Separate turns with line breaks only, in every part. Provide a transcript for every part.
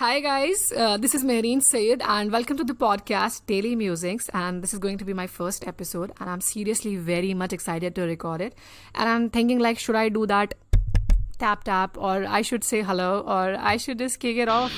Hi guys, this is Mehreen Sayed and welcome to the podcast Daily Musings, and this is going to be my first episode and I'm seriously very much excited to record it. And I'm thinking like, should I do that tap tap, or I should say hello, or I should just kick it off?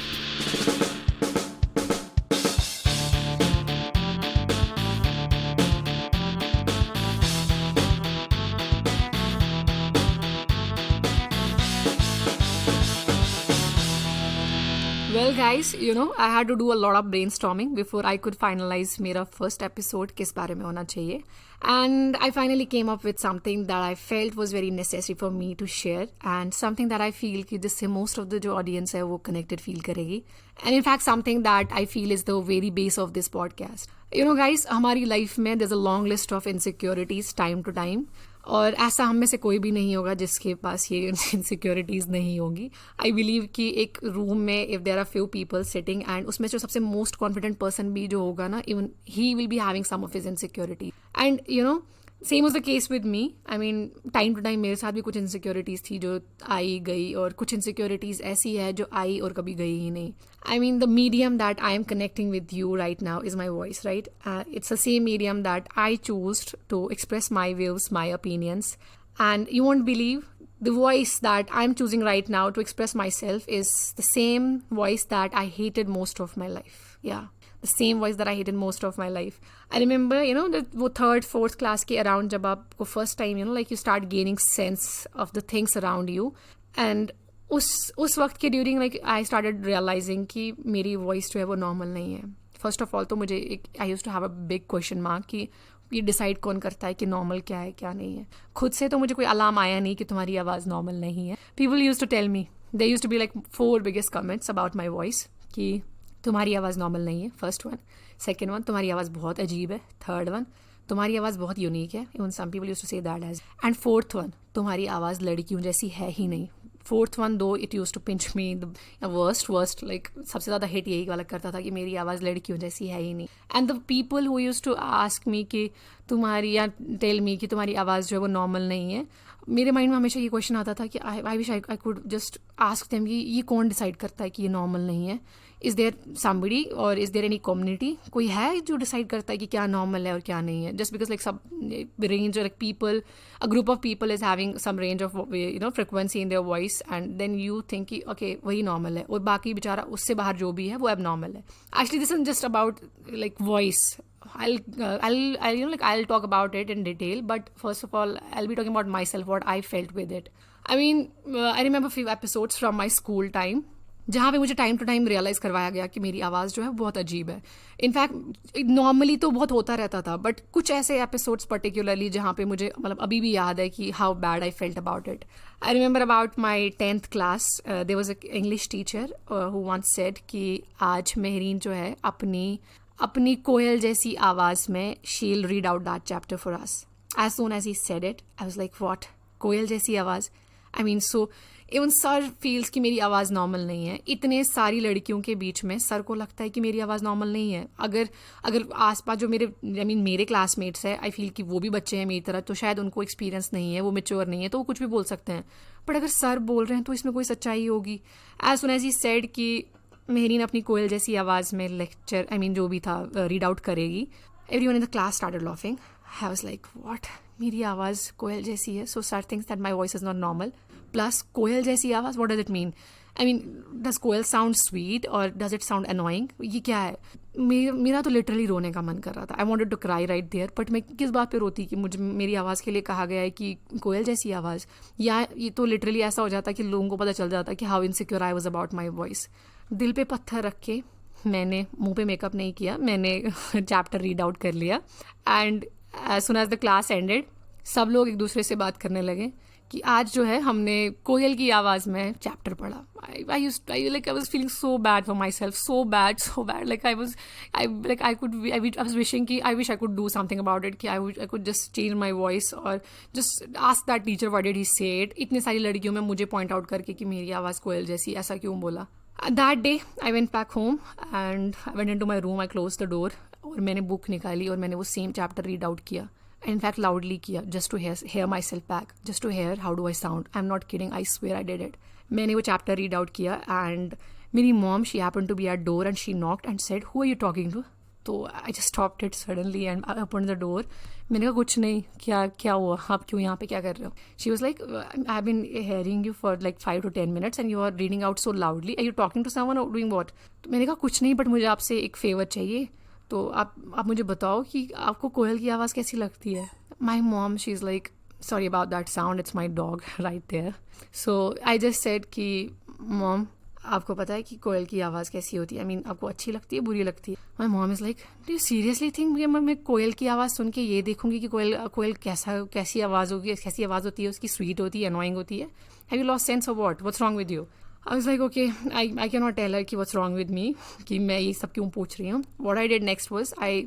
Well guys, I had to do a lot of brainstorming before I could finalize मेरा first episode किस बारे में होना चाहिए. And I finally came up with something that I felt was very necessary for me to share, and something that I feel कि जिससे most of the जो audience है वो connected feel करेगी. And in fact something that I feel is the very base of this podcast. Guys, हमारी life में there's a long list of insecurities time to time. और ऐसा हम में से कोई भी नहीं होगा जिसके पास ये इनसिक्योरिटीज़ नहीं होंगी. आई बिलीव कि एक रूम में if there are few people sitting and उसमें जो सबसे मोस्ट कॉन्फिडेंट पर्सन भी जो होगा ना, even he will be having some of his insecurity. And same was the case with me. I mean time to time मेरे साथ भी कुछ इनसिक्योरिटीज़ थी जो आई गई, और कुछ इनसिक्योरिटीज़ ऐसी है जो आई और कभी गई ही नहीं. I mean, the medium that I am connecting with you right now is my voice, right? It's the same medium that I chose to express my views, my opinions. And you won't believe, the voice that I'm choosing right now to express myself is the same voice that I hated most of my life. Yeah, the same voice that I hated most of my life. I remember, वो third, fourth class के around जब आपको first time, like you start gaining sense of the things around you. And उस वक्त के during like I started realising कि मेरी voice जो है वो नॉर्मल नहीं है. फर्स्ट ऑफ ऑल तो मुझे एक I used to have a big question mark कि ये डिसाइड कौन करता है कि नॉर्मल क्या है क्या नहीं है. खुद से तो मुझे कोई अलार्म आया नहीं कि तुम्हारी आवाज़ नॉर्मल नहीं है. People use to tell me, they use to be like 4 biggest comments about my voice कि तुम्हारी आवाज़ नॉर्मल नहीं है. First one. सेकेंड वन, तुम्हारी आवाज़ बहुत अजीब है. थर्ड वन, तुम्हारी आवाज़ बहुत यूनिक है. Even some people use to say that age. And fourth one, तुम्हारी आवाज़ लड़कियों जैसी है ही नहीं. Fourth one though it use to pinch me the worst like सबसे ज़्यादा हिट यही वाला करता था कि मेरी आवाज़ लड़कियों जैसी है ही नहीं. And the people who use to ask me कि तुम्हारी, या टेल मी कि तुम्हारी आवाज़ जो है वो नॉर्मल नहीं है, मेरे माइंड में हमेशा ये क्वेश्चन आता था कि I wish I could just ask them कि ये कौन डिसाइड करता है कि ये नॉर्मल नहीं है. इज़ देयर समबडी और इज़ देयर एनी कम्युनिटी, कोई है जो डिसाइड करता है कि क्या नॉर्मल है और क्या नहीं है. जस्ट बिकॉज लाइक सब range like people, a group of people is having some range of frequency in their voice, and then you think कि ओके वही नॉर्मल है और बाकी बेचारा उससे बाहर जो भी है वो अब नॉर्मल है. Actually this is just about like voice. I'll talk about it in detail, but first of all, I'll be talking about myself, what I felt with it. I mean, I remember few episodes from my school time, जहाँ पे मुझे time to time realise करवाया गया कि मेरी आवाज़ जो है बहुत अजीब है. इनफैक्ट नॉर्मली तो बहुत होता रहता था, बट कुछ ऐसे एपिसोड्स पर्टिकुलरली जहाँ पे मुझे मतलब अभी भी याद है कि how bad I felt about it. I remember about my 10th class, there was a English teacher who once said कि आज मेहरीन जो है अपनी कोयल जैसी आवाज़ में she'll read out that chapter for us. As soon as he said it I was like what, कोयल जैसी आवाज़? I mean so even sir feels कि मेरी आवाज़ नॉर्मल नहीं है. इतने सारी लड़कियों के बीच में सर को लगता है कि मेरी आवाज़ नॉर्मल नहीं है. अगर आसपास जो मेरे क्लासमेट्स हैं, आई फील कि वो भी बच्चे हैं मेरी तरह, तो शायद उनको एक्सपीरियंस नहीं है, वो मेच्योर नहीं है, तो वो कुछ भी बोल सकते हैं. बट अगर सर बोल रहे हैं तो इसमें कोई सच्चाई होगी. As soon as he said कि मेहरीन अपनी कोयल जैसी आवाज़ में लेक्चर जो भी था रीड आउट करेगी, everyone in the class started laughing. I was like what, मेरी आवाज़ कोयल जैसी है, so sir thinks that my voice is not normal. Plus कोयल जैसी आवाज़, what does it mean? Does koel sound sweet और डज इट साउंड अनोइंग? ये क्या है? मेरा तो लिटरली रोने का मन कर रहा था. I wanted to cry right there. But मैं किस बात पे रोती कि मुझे मेरी आवाज़ के लिए कहा गया है कि कोयल जैसी आवाज़, या ये तो लिटरली ऐसा हो जाता कि लोगों को पता चल जाता कि how insecure I was about my voice. दिल पे पत्थर रख के मैंने मुंह पे मेकअप नहीं किया, मैंने चैप्टर रीड आउट कर लिया. And as soon as the class ended, सब लोग एक दूसरे से बात करने लगे कि आज जो है हमने कोयल की आवाज़ में चैप्टर पढ़ा. I was feeling so bad for myself, so bad. Like I was wishing कि I wish I could do something about it, कि I could just change my voice or just ask that teacher what did he say it. इतनी सारी लड़कियों में मुझे point out करके कि मेरी आवाज़ कोयल जैसी, ऐसा क्यों बोला. That day I went back home and I went into my room, I closed the door और मैंने बुक निकाली और मैंने वो सेम चैप्टर रीड आउट किया. In fact, loudly किया, just to hear myself back, just to hear how do I sound. I'm not kidding, I swear I did it. मैंने वो चैप्टर रीड आउट किया and मेरी mom, she happened to be at door and she knocked and said, who are you talking to? तो I just stopped it suddenly and I open the door. मैंने कहा कुछ नहीं, क्या क्या हुआ, आप क्यों यहाँ पे क्या कर रहे हो? She was like, I have been hearing you for like 5 to 10 minutes and you are reading out so loudly, are you talking to someone or doing what? तो मैंने कहा कुछ नहीं, बट मुझे आपसे एक फेवर चाहिए. तो आप मुझे बताओ कि आपको कोयल की आवाज़ कैसी लगती है? My mom, she is like, sorry about that sound, it's my dog right there. So I just said कि मॉम, आपको पता है कि कोयल की आवाज़ कैसी होती है? I mean, आपको अच्छी लगती है, बुरी लगती है? My mom is like, do you seriously think मैं कोयल की आवाज़ सुन के ये देखूंगी कि कोयल कैसी आवाज़ होगी, कैसी आवाज़ होती है उसकी? स्वीट होती है, अनोइंग होती है? Have you lost sense of what? What's wrong with you? I was like, okay, I can not tell her कि व्हाट्स रॉन्ग विद मी, कि मैं ये सब क्यों पूछ रही हूँ. What I did next was I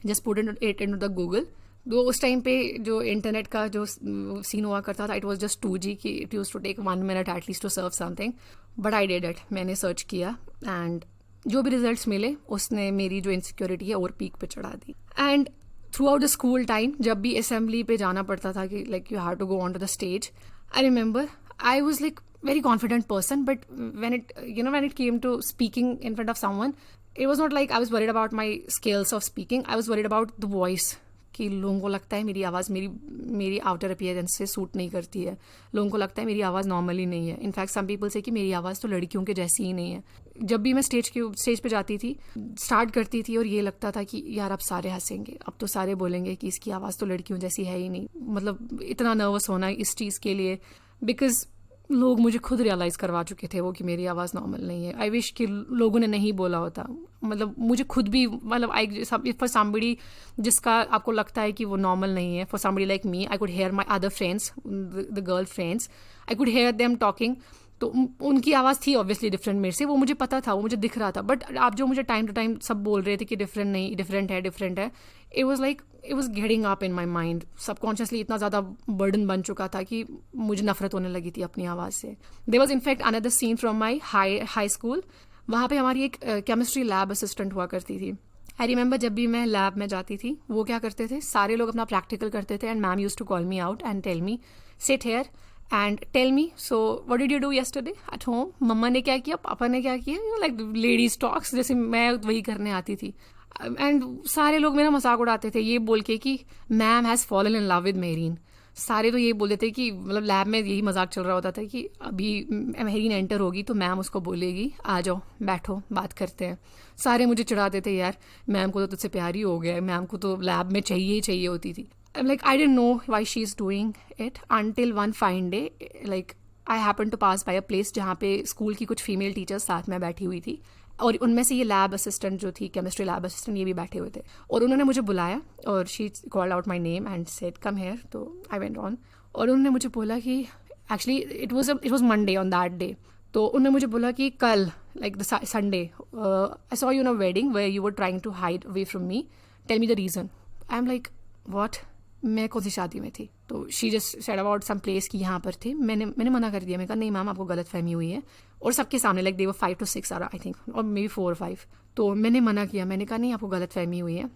just put it into the Google. तो उस टाइम पे जो इंटरनेट का जो सीन हुआ करता था, इट वाज जस्ट 2G, कि it use to take 1 minute at least to serve something. But I did it. मैंने सर्च किया एंड जो भी रिजल्ट्स मिले उसने मेरी जो इनसिक्योरिटी है और पीक पे चढ़ा दी. And throughout the school time, जब भी असेंबली पे जाना पड़ता था कि like you have to go on to the stage, I remember I was like very confident person, but when it came to speaking in front of someone, it was not like I was worried about my skills of speaking. I was worried about the voice, कि लोगों को लगता है मेरी आवाज़ मेरी outer appearance से suit नहीं करती है. लोगों को लगता है मेरी आवाज़ नॉर्मल ही नहीं है. इनफैक्ट सम पीपल से कि मेरी आवाज़ तो लड़कियों के जैसी ही नहीं है. जब भी मैं स्टेज पे जाती थी, स्टार्ट करती थी, और ये लगता था कि यार अब सारे हंसेंगे, अब तो सारे बोलेंगे कि इसकी आवाज़ तो लड़कियों जैसी है ही नहीं. मतलब इतना नर्वस होना इस चीज़ के लिए, बिकॉज लोग मुझे खुद रियलाइज़ करवा चुके थे वो कि मेरी आवाज़ नॉर्मल नहीं है. आई विश कि लोगों ने नहीं बोला होता. मतलब मुझे खुद भी, मतलब आई फॉर समबडी जिसका आपको लगता है कि वो नॉर्मल नहीं है, for somebody like me, I could hair my other friends, the girl friends, I could hair them talking. तो उनकी आवाज़ थी ऑब्वियसली डिफरेंट मेरे से, वो मुझे पता था, वो मुझे दिख रहा था. बट आप जो मुझे टाइम टू टाइम सब बोल रहे थे कि डिफरेंट है, it was getting up in my mind. Subconsciously इतना ज़्यादा बर्डन बन चुका था कि मुझे नफरत होने लगी थी अपनी आवाज़ से. There was in fact another scene from my high school. वहाँ पे हमारी एक केमिस्ट्री लैब असिस्टेंट हुआ करती थी. आई रिमेंबर जब भी मैं लैब में जाती थी, वो क्या करते थे, सारे लोग अपना प्रैक्टिकल करते थे and ma'am used to call me out and tell me, sit here and tell me, so what did you do yesterday at home? मम्मा ने क्या किया, पापा ने क्या किया, लाइक लेडीज टॉक्स, जैसे मैं वही करने आती थी. एंड सारे लोग मेरा मजाक उड़ाते थे ये बोल के कि ma'am has fallen in love with Mehreen. सारे तो ये बोलते थे कि, मतलब लैब में यही मजाक चल रहा होता था कि अभी मेहरीन एंटर होगी तो मैम उसको बोलेगी आ जाओ बैठो बात करते हैं. सारे मुझे चिढ़ाते थे, यार मैम को तो तुझसे प्यार ही हो गया, मैम को तो लैब में चाहिए ही चाहिए होती थी. Like I didn't know why she's doing it until one fine day, like I happened to pass by a place जहाँ पे स्कूल की कुछ फीमेल टीचर्स साथ में बैठी हुई थी, और उनमें से ये लैब असिस्टेंट जो थी, केमिस्ट्री लैब असिस्टेंट, ये भी बैठे हुए थे. और उन्होंने मुझे बुलाया और she called out my name and said come here. तो आई वेंट ऑन, और उन्होंने मुझे बोला कि actually it was Monday on that day. तो उन्होंने मुझे बोला कि कल, like the Sunday, I saw you in a wedding where you were trying to hide away from me, tell me the reason. I am like what, मैं कौन सी शादी में थी? तो she just said about some place की यहाँ पर थे. मैंने मना कर दिया. मैंने कहा नहीं मैम, आपको गलत फहमी हुई है. और सबके सामने, like they were 5 to 6 I think, और मे बी 4 or 5. तो मैंने मना किया. मैंने कहा नहीं, आपको गलत फहमी हुई है,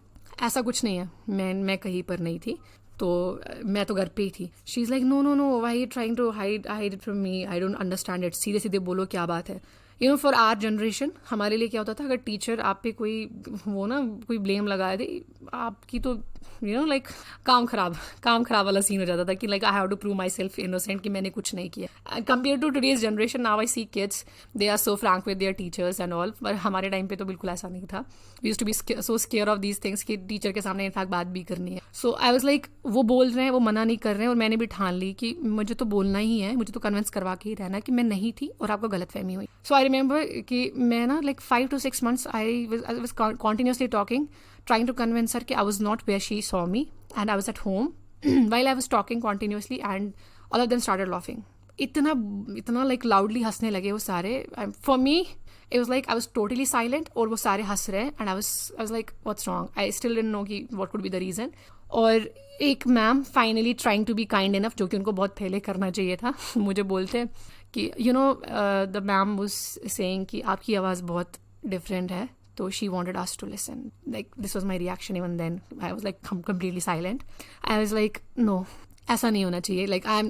ऐसा कुछ नहीं है, मैं कहीं पर नहीं थी, तो मैं तो घर पे ही थी. She is like no why trying to hide it from me, I don't understand it. सीधे सीधे बोलो क्या बात है. फॉर आवर जनरेशन, हमारे लिए क्या होता था, अगर टीचर आप पे कोई ब्लेम लगा दे, आपकी तो लाइक काम खराब वाला सीन हो जाता था कि like I have to prove myself innocent कि मैंने कुछ नहीं किया. Compare to today's generation, now I see kids, they are so frank with their teachers and all. पर हमारे टाइम पे तो बिल्कुल ऐसा नहीं था. We used to be so scare of these things कि टीचर के सामने इनफैक्ट बात भी करनी है. सो आई वाज लाइक, वो बोल रहे हैं, वो मना नहीं कर रहे हैं, और मैंने भी ठान ली कि मुझे तो बोलना ही है, मुझे तो कन्विंस करवा के ही रहना कि मैं नहीं थी और आपको गलत फहमी हुई. सो आई रिमेंबर कि मैं ना like 5 to 6 months I was continuously talking, trying to convince her कि I was not where she saw me and I was at home while I was talking continuously and all of them started laughing. इतना like loudly हंसने लगे वो सारे. For me it was like I was totally silent और वो सारे हंस रहे हैं and I was like what's wrong? I still didn't know कि what could be the reason. और एक ma'am finally trying to be kind enough, जो कि उनको बहुत पहले करना चाहिए था, मुझे बोलते कि द मैम वाज सेइंग कि आपकी आवाज़ बहुत डिफरेंट है. So she wanted us to listen. Like this was my reaction even then. I was like completely silent. I was like, no, ऐसा नहीं होना चाहिए. Like I'm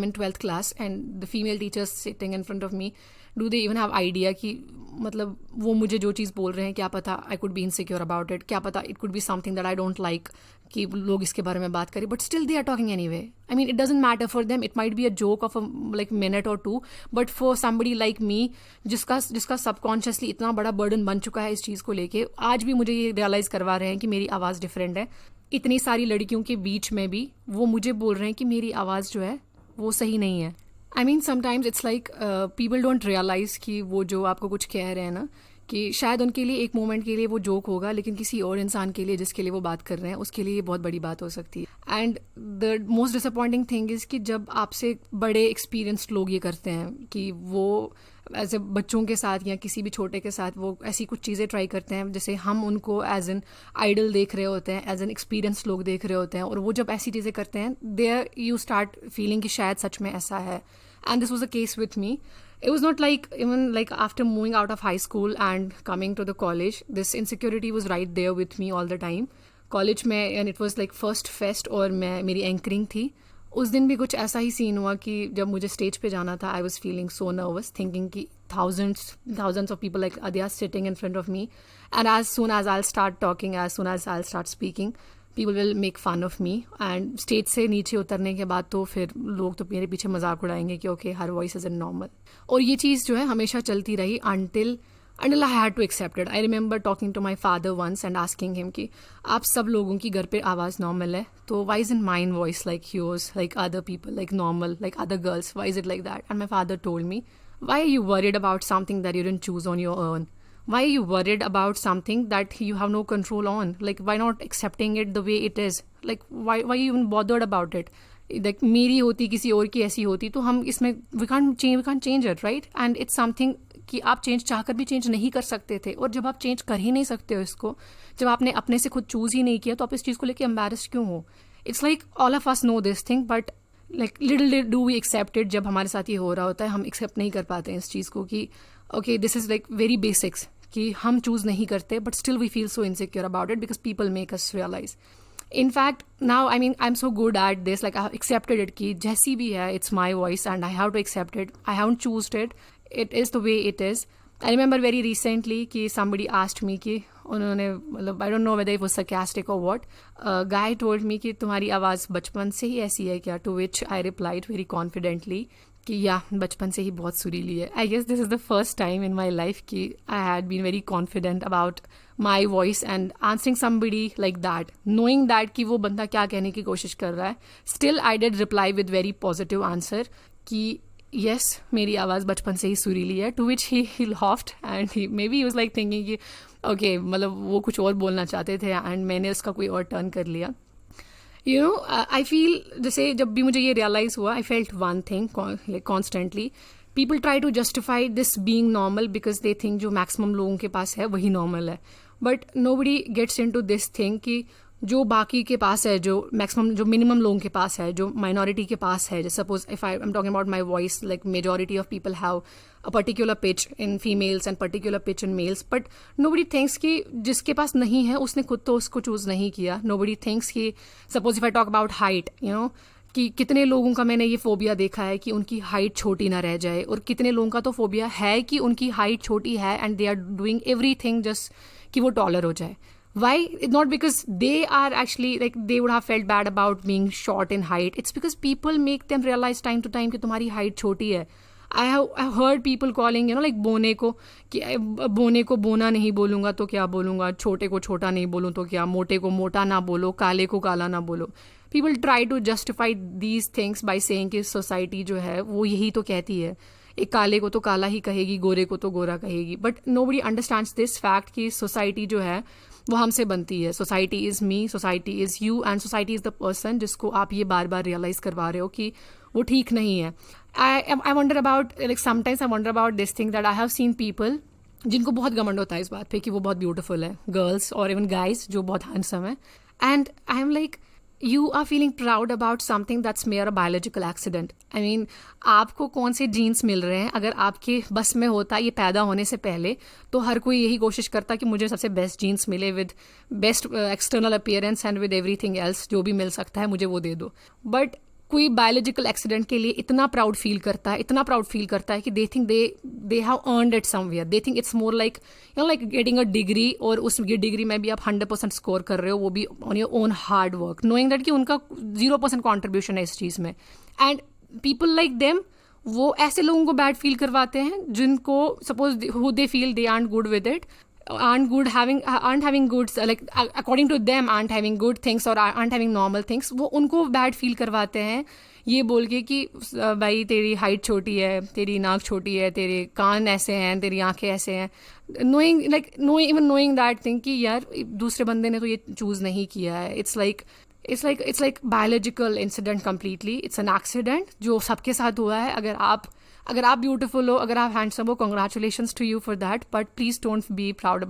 in 12th class and the female teachers sitting in front of me do they even have idea कि मतलब वो मुझे जो चीज़ बोल रहे हैं, क्या पता I could be insecure about it, क्या पता it could be something that I don't like कि लोग इसके बारे में बात करें, but still they are talking anyway. I mean it doesn't matter for them, it might be a joke of like minute और two, but for somebody like me जिसका subconsciously इतना बड़ा बर्डन बन चुका है इस चीज़ को लेके, आज भी मुझे ये रियलाइज़ करवा रहे हैं कि मेरी आवाज़ डिफरेंट है. इतनी सारी लड़कियों के बीच में भी वो मुझे बोल रहे हैं कि मेरी आवाज़ जो है वो सही नहीं है. I mean sometimes it's like people don't realise कि वो जो आपको कुछ कह रहे हैं ना, कि शायद उनके लिए एक मोमेंट के लिए वो जोक होगा, लेकिन किसी और इंसान के लिए जिसके लिए वो बात कर रहे हैं उसके लिए ये बहुत बड़ी बात हो सकती है. And the most disappointing thing is कि जब आपसे बड़े एक्सपीरियंस्ड लोग ये करते हैं कि वो ऐसे बच्चों के साथ या किसी भी छोटे के साथ वो ऐसी कुछ चीज़ें ट्राई करते हैं जैसे हम उनको एज एन आइडल देख रहे होते हैं, एज एन एक्सपीरियंस लोग देख रहे होते हैं, और वो जब ऐसी चीज़ें करते हैं देयर यू स्टार्ट फीलिंग कि शायद सच में ऐसा है. And this was the case with me. It was not like even like after moving out of high school and coming to the college, this insecurity was right there with me all the time. College में and it was like first fest और मेरी anchoring थी. उस दिन भी कुछ ऐसा ही scene हुआ कि जब मुझे स्टेज पे जाना था, I was feeling so nervous, thinking कि thousands of people like they are sitting in front of me, and as soon as I'll start talking, as soon as I'll start speaking, people will make fun of me. And stage से नीचे उतरने के बाद तो फिर लोग तो मेरे पीछे मजाक उड़ाएंगे कि okay her voice is in normal. और ये चीज़ जो है हमेशा चलती रही until I had to accept it. I remember talking to my father once and asking him कि आप सब लोगों की घर पे आवाज़ नॉर्मल है, तो why isn't mine voice like yours, like other people, like normal, like other girls, why is it like that? And my father told me, why are you worried about something that you didn't choose on your own? Why are you worried about something that you have no control on? Like, why not accepting it the way it is? Like, why are you even bothered about it? Like, मेरी होती किसी और की ऐसी होती तो हम इसमें we can't change it, right? And it's something कि आप चेंज चाहकर भी चेंज नहीं कर सकते थे, और जब आप चेंज कर ही नहीं सकते हो इसको, जब आपने अपने से खुद चूज़ ही नहीं किया, तो आप इस चीज़ को लेकर एम्बेरस्ड क्यों हो? It's like all of us know this thing, but like little do we accept it. जब हमारे साथ ये हो रहा होता है हम एक्सेप्ट नहीं कर पाते हैं इस चीज़ को कि okay this is like very basics, कि हम चूज़ नहीं करते but still we feel so insecure about it because people make us realise. In fact, now I mean I'm so good at this, like I have accepted it कि जैसी भी है it's my voice and I have to accept it. I haven't chosen it. It is the way it is. I remember very recently कि somebody asked me कि उन्होंने मतलब I don't know whether it was sarcastic or what. A guy told me कि तुम्हारी आवाज़ बचपन से ही ऐसी है क्या? To which I replied very confidently कि या बचपन से ही बहुत सुरीली है. I guess this is the first time in my life कि I had been very confident about my voice and answering somebody like that, knowing that कि वो बंदा क्या कहने की कोशिश कर रहा है. Still I did reply with very positive answer कि येस मेरी आवाज़ बचपन से ही सुरीली है. To which he laughed and maybe was like thinking कि ओके मतलब वो कुछ और बोलना चाहते थे एंड मैंने उसका कोई और टर्न कर लिया. यू नो आई फील जैसे जब भी मुझे ये रियलाइज़ हुआ, I felt one thing like constantly, people try to justify this being normal because they think जो मैक्सिमम लोगों के पास है वही नॉर्मल है. But nobody gets into this thing कि जो बाकी के पास है, जो मैक्सिमम जो मिनिमम लोगों के पास है, जो माइनॉरिटी के पास है, जैसे suppose if I am talking about my voice, like majority of people have a particular pitch in females and particular pitch in males, but nobody thinks कि जिसके पास नहीं है उसने खुद तो उसको चूज़ नहीं किया. नोबडी थिंक्स कि suppose if I talk about height, you know कि कितने लोगों का मैंने ये फोबिया देखा है कि उनकी हाइट छोटी ना रह जाए, और कितने लोगों का तो फोबिया है कि उनकी हाइट छोटी है and they are doing everything just कि वो टॉलर हो जाए. Why? Not because they are actually like they would have felt bad about being short in height. It's because people make them realize time to time कि तुम्हारी height छोटी है. I've heard people calling, you know, like बोने को कि बोने को बोना नहीं बोलूँगा तो क्या बोलूँगा, छोटे को छोटा नहीं बोलूँ तो क्या, मोटे को मोटा ना बोलो, काले को काला ना बोलो. People try to justify these things by saying कि society जो है वो यही तो कहती है, एक काले को तो काला ही कहेगी, गोरे को तो गोरा कहेगी. But nobody understands this fact कि society जो है वो हमसे बनती है. Society is me, society is you, and society is the person जिसको आप ये बार बार रियलाइज़ करवा रहे हो कि वो ठीक नहीं है. I wonder about like sometimes I wonder about this thing that I have seen people जिनको बहुत घमंड होता है इस बात पे कि वो बहुत ब्यूटीफुल है, गर्ल्स और इवन गाइज जो बहुत हैंडसम है, and I am like you are feeling proud about something that's mere a biological accident. I mean, आपको कौन से जीन्स मिल रहे हैं? अगर आपके बस में होता ये पैदा होने से पहले, तो हर कोई यही कोशिश करता कि मुझे सबसे बेस्ट जीन्स मिले with best external appearance and with everything else, जो भी मिल सकता है मुझे वो दे दो. बट कोई बायोलॉजिकल एक्सीडेंट के लिए इतना प्राउड फील करता है कि they think they have earned it somewhere. They think it's more like like getting a degree, और उस डिग्री में भी आप 100% स्कोर कर रहे हो, वो भी on your own hard work, knowing that कि उनका 0% कॉन्ट्रीब्यूशन है इस चीज़ में. एंड पीपल लाइक देम, वो ऐसे लोगों को बैड फील करवाते हैं जिनको suppose who they feel they art good with it, aren't having good, like according to them aren't having good things or aren't having normal things. वो उनको bad feel करवाते हैं ये बोल के कि भाई तेरी हाइट छोटी है, तेरी नाक छोटी है, तेरे कान ऐसे हैं, तेरी आंखें ऐसे हैं, knowing that thing कि यार दूसरे बंदे ने तो ये चूज नहीं किया है. It's like biological incident completely. It's an accident जो सबके साथ हुआ है. अगर आप ब्यूटीफुल हो, अगर आप हैंडसम हो, congratulations to you for that, but please don't feel proud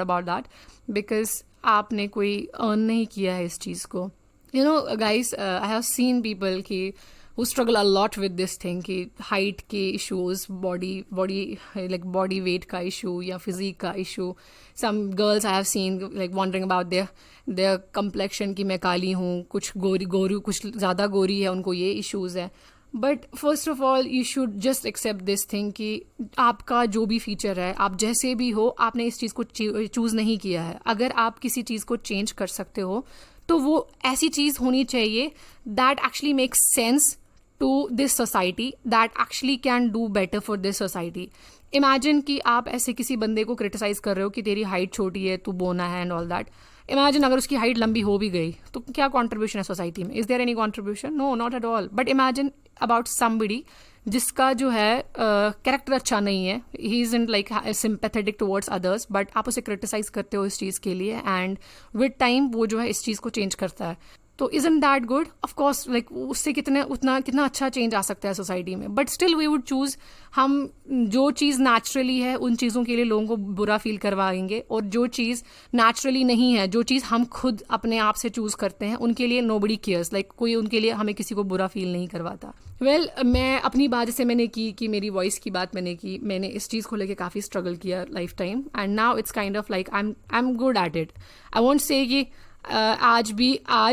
about that, because आपने कोई अर्न नहीं किया है इस चीज़ को. You know guys, I have seen people की who struggle a lot with this thing कि हाइट के इशूज़, बॉडी वेट का इशू या फिजिक का issue. Some girls I have seen like wondering about their complexion कि मैं काली हूँ, कुछ गोरी कुछ ज़्यादा गोरी है, उनको ये इशूज़ है. But first of all you should just accept this thing कि आपका जो भी फीचर है, आप जैसे भी हो, आपने इस चीज़ को चूज़ नहीं किया है. अगर आप किसी चीज़ को चेंज कर सकते हो तो वो ऐसी चीज़ होनी चाहिए that actually makes sense to this society, that actually can do better for this society. Imagine कि आप ऐसे किसी बंदे को क्रिटिसाइज कर रहे हो कि तेरी हाइट छोटी है, तू बोना है एंड ऑल दैट. इमेजिन अगर उसकी हाइट लंबी हो भी गई तो क्या कॉन्ट्रीब्यूशन है सोसाइटी में? Is there any contribution? No, not at all. But imagine about somebody जिसका जो है कैरेक्टर अच्छा नहीं है, he is in like sympathetic towards others, but आप उसे क्रिटिसाइज करते हो इस चीज़ के लिए, एंड विद टाइम वो जो है इस चीज़ को चेंज करता है. तो isn't that good? Of course, like उससे कितना अच्छा चेंज आ सकता है सोसाइटी में. But still we would choose, हम जो चीज़ नेचुरली है उन चीज़ों के लिए लोगों को बुरा फील करवाएंगे, और जो चीज़ नेचुरली नहीं है, जो चीज़ हम खुद अपने आप से चूज़ करते हैं, उनके लिए nobody cares. लाइक कोई उनके लिए हमें किसी को बुरा फील नहीं करवाता. वेल, मैं अपनी बात जैसे मैंने की कि मेरी वॉइस की बात मैंने इस चीज़ को लेके काफ़ी स्ट्रगल किया life time, and now it's kind of like I am good at it. I want से कि आज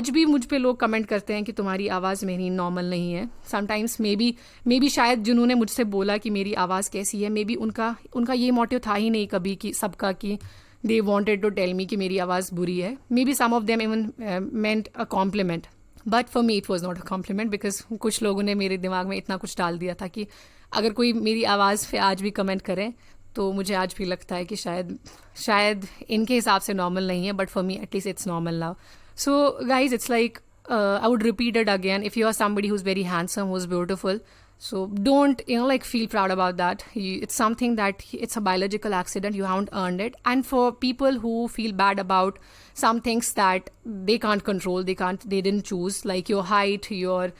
भी मुझ पे लोग कमेंट करते हैं कि तुम्हारी आवाज़ मेरी नॉर्मल नहीं है. समटाइम्स मे बी शायद जिन्होंने मुझसे बोला कि मेरी आवाज़ कैसी है, मे बी उनका ये मोटिव था ही नहीं कभी कि सबका कि they wanted to tell me कि मेरी आवाज़ बुरी है. Maybe some of them even meant a compliment, but for me it was not a compliment, because कुछ लोगों ने मेरे दिमाग में इतना कुछ डाल दिया था कि अगर कोई मेरी आवाज़ पे आज भी कमेंट करे तो मुझे आज भी लगता है कि शायद इनके हिसाब से नॉर्मल नहीं है, but for me at least it's normal now. So guys, it's like I would repeat it again, if you are somebody who is very handsome, who is beautiful, so don't feel proud about that. It's something that it's a biological accident, you haven't earned it. And for people who feel bad about some things that they can't control, they didn't choose, like your height, your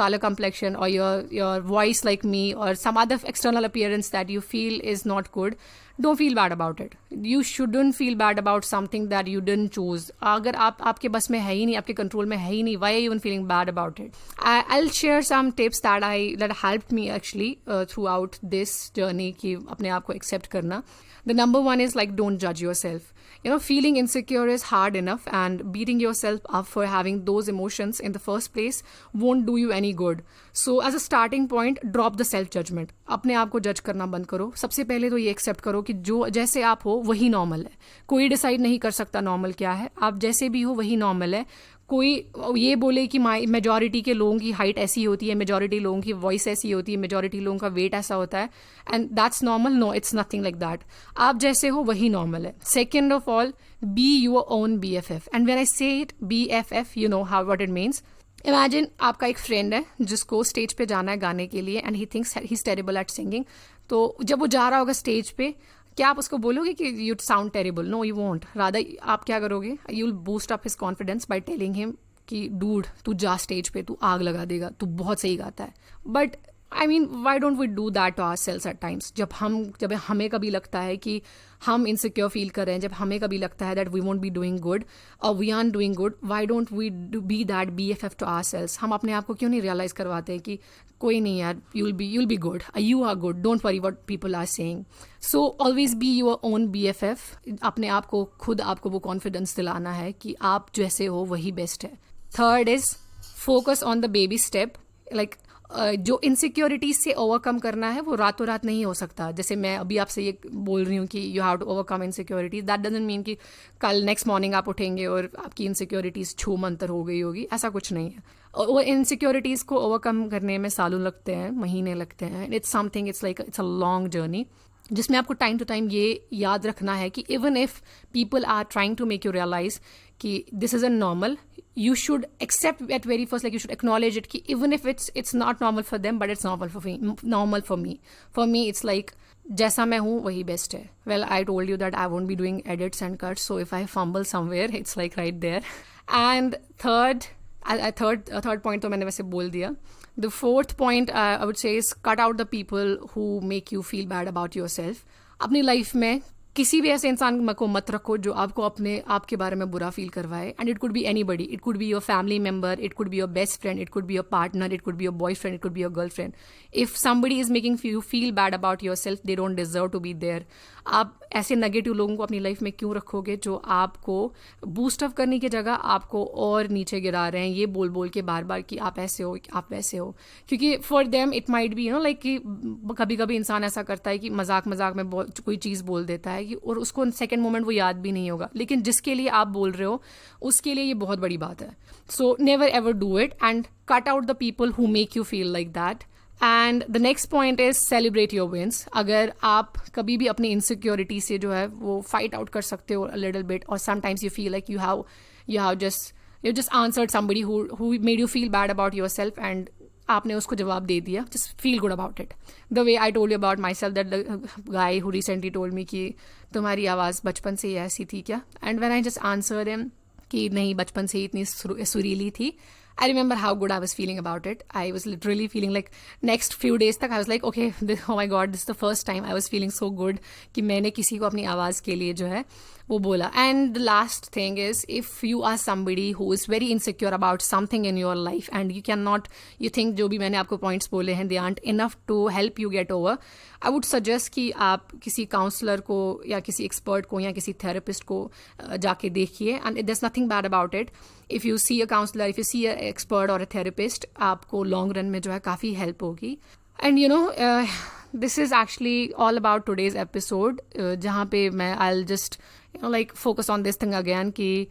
color complexion, or your voice like me, or some other external appearance that you feel is not good, don't feel bad about it. You shouldn't feel bad about something that you didn't choose. अगर आपके बस में है ही नहीं, आपके control में है ही नहीं, why are you even feeling bad about it? I'll share some tips that helped me actually throughout this journey कि अपने आप को accept करना. The number one is like, don't judge yourself. Feeling insecure is hard enough, and beating yourself up for having those emotions in the first place won't do you any good. So as a starting point, drop the self judgment. अपने आप को जज करना बंद करो. सबसे पहले तो ये एक्सेप्ट करो कि जो जैसे आप हो वही नॉर्मल है. कोई डिसाइड नहीं कर सकता नॉर्मल क्या है. आप जैसे भी हो वही नॉर्मल है. कोई ये बोले कि मेजॉरिटी के लोगों की हाइट ऐसी होती है, मेजॉरिटी लोगों की वॉइस ऐसी होती है, मेजॉरिटी लोगों का वेट ऐसा होता है, and that's normal. No, it's nothing like that. आप जैसे हो वही नॉर्मल है. Second of all, be your own BFF. And when I say it BFF, you know how what it means. Imagine आपका एक फ्रेंड है जिसको स्टेज पे जाना है गाने के लिए, and he thinks he is terrible at singing. तो जब वो जा रहा होगा स्टेज पे, क्या आप उसको बोलोगे कि you sound terrible? No, you won't. Rather आप क्या करोगे? You will boost up his confidence by telling him कि डूड, तू जा स्टेज पे, तू आग लगा देगा, तू बहुत सही गाता है. But I mean, why don't we do that to ourselves at times? जब हमें कभी लगता है कि हम इनसिक्योर फील कर रहे हैं, जब हमें कभी लगता है that we won't be doing good और we are doing good, why don't we be that BFF to ourselves? हम अपने आप को क्यों नहीं रियलाइज करवाते हैं कि कोई नहीं यार, you'll be good, you are good, don't worry what people are saying. So always be your own BFF. अपने आप को खुद आपको वो कॉन्फिडेंस दिलाना है कि आप जैसे हो वही बेस्ट है. Third is focus on the baby step. Like जो इनसिक्योरिटीज से ओवरकम करना है वो रातों रात नहीं हो सकता. जैसे मैं अभी आपसे ये बोल रही हूँ कि you have to overcome insecurities, that doesn't mean कि कल नेक्स्ट मॉर्निंग आप उठेंगे और आपकी इनसिक्योरिटीज छू मंतर हो गई होगी. ऐसा कुछ नहीं है. वो इनसिक्योरिटीज को ओवरकम करने में सालों लगते हैं, महीने लगते हैं. It's something, it's like it's a long journey, जिसमें आपको टाइम टू टाइम ये याद रखना है कि even if people are trying to make you realise कि this is a normal, you should accept at very first, like you should acknowledge it, ki even if it's not normal for them, but it's normal for me. For me it's like जैसा मैं हूँ वही best है. Well, I told you that I won't be doing edits and cuts, so if I fumble somewhere it's like right there. And third point तो मैंने वैसे बोल दिया. The fourth point I would say is cut out the people who make you feel bad about yourself. अपनी life में किसी भी ऐसे इंसान को मत रखो जो आपको अपने आप के बारे में बुरा फील करवाए. And it could be anybody. It could be your family member, it could be your best friend, it could be your partner, it could be your boyfriend, it could be your girlfriend. If somebody is making you feel bad about your self, they don't deserve to be there. आप ऐसे negative लोगों को अपनी life में क्यों रखोगे जो आपको बूस्ट अप करने की जगह आपको और नीचे गिरा रहे हैं, ये बोल बोल के बार बार कि आप ऐसे हो, आप वैसे हो. क्योंकि for them it might be like कि कभी कभी इंसान ऐसा करता है कि मजाक में कोई चीज़ बोल देता है कि और उसको सेकेंड मोमेंट वो याद भी नहीं होगा, लेकिन जिसके लिए आप बोल रहे हो उसके लिए ये बहुत बड़ी बात है. So never ever do it and cut out the people who make you feel like that. And the next point is celebrate your wins. अगर आप कभी भी अपनी इनसिक्योरिटी से जो है वो फाइट आउट कर सकते हो अ लिटिल बिट, और sometimes you feel like you have just answered somebody who made you feel bad about yourself and आपने उसको जवाब दे दिया, just feel good about it. The way I told you about myself, that the guy who recently told me कि तुम्हारी आवाज़ बचपन से ही ऐसी थी क्या, and when I just answered him कि नहीं, बचपन से ही इतनी सुरीली थी, I remember how good I was feeling about it. I was literally feeling like next few days तक I was like, okay, oh my God, this is the first time I was feeling so good कि मैंने किसी को अपनी आवाज़ के लिए जो है वो बोला. And the last thing is, if you are somebody who is very insecure about something in your life and you think जो भी मैंने आपको points बोले हैं, they aren't enough to help you get over, I would suggest कि आप किसी counsellor को या किसी एक्सपर्ट को या किसी थेरेपिस्ट को जाके देखिए. And there's nothing bad about it. If you see a counselor, if you see an expert or a therapist, आपको लॉन्ग रन में जो है काफ़ी हेल्प होगी. And this is actually all about today's episode, जहाँ पे मैं I'll just focus on this thing again कि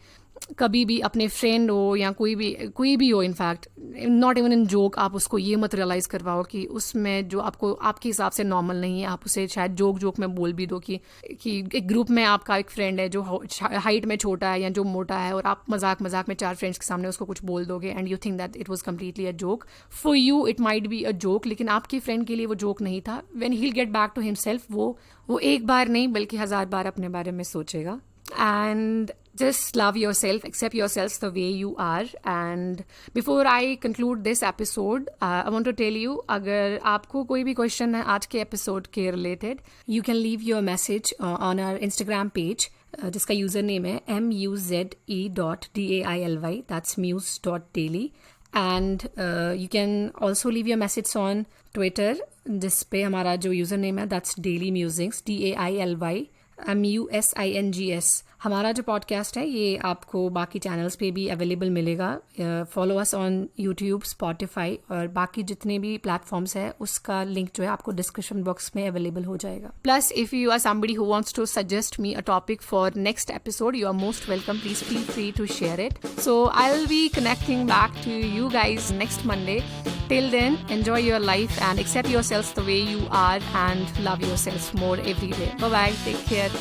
कभी भी अपने फ्रेंड हो या कोई भी हो, in fact not even in joke, आप उसको ये मत रियलाइज़ करवाओ कि उसमें जो आपके हिसाब से नॉर्मल नहीं है, आप उसे शायद जोक में बोल भी दो कि एक ग्रुप में आपका एक फ्रेंड है जो हाइट में छोटा है या जो मोटा है, और आप मजाक में 4 फ्रेंड्स के सामने उसको कुछ बोल दोगे and you think that it was completely a joke. For you it might be a joke, लेकिन आपके फ्रेंड के लिए वो जोक नहीं था. When he will get back to himself, वो एक बार नहीं बल्कि 1000 बार अपने बारे में सोचेगा. And just love yourself, accept yourselves the way you are. And before I conclude this episode, I want to tell you, अगर आपको कोई भी क्वेश्चन है आज के एपिसोड के related, you can leave your message on our Instagram page, जिसका user name है muze.daily, that's muse.daily. And you can also leave your message on Twitter, जिस पे हमारा जो यूज़र नेम है that's daily musings, DAILY MUSINGS. हमारा जो podcast है ये आपको बाकी चैनल्स पे भी अवेलेबल मिलेगा. Follow us on YouTube, Spotify और बाकी जितने भी प्लेटफॉर्म्स है उसका लिंक जो है आपको डिस्क्रिप्शन बॉक्स में अवेलेबल हो जाएगा. Plus if you are somebody who wants to suggest me a topic for next episode, you are most welcome. Please feel free to share it. So I will be connecting back to you guys next Monday. Till then, enjoy your life and accept yourselves the way you are and love yourselves more every day. Bye-bye. Take care.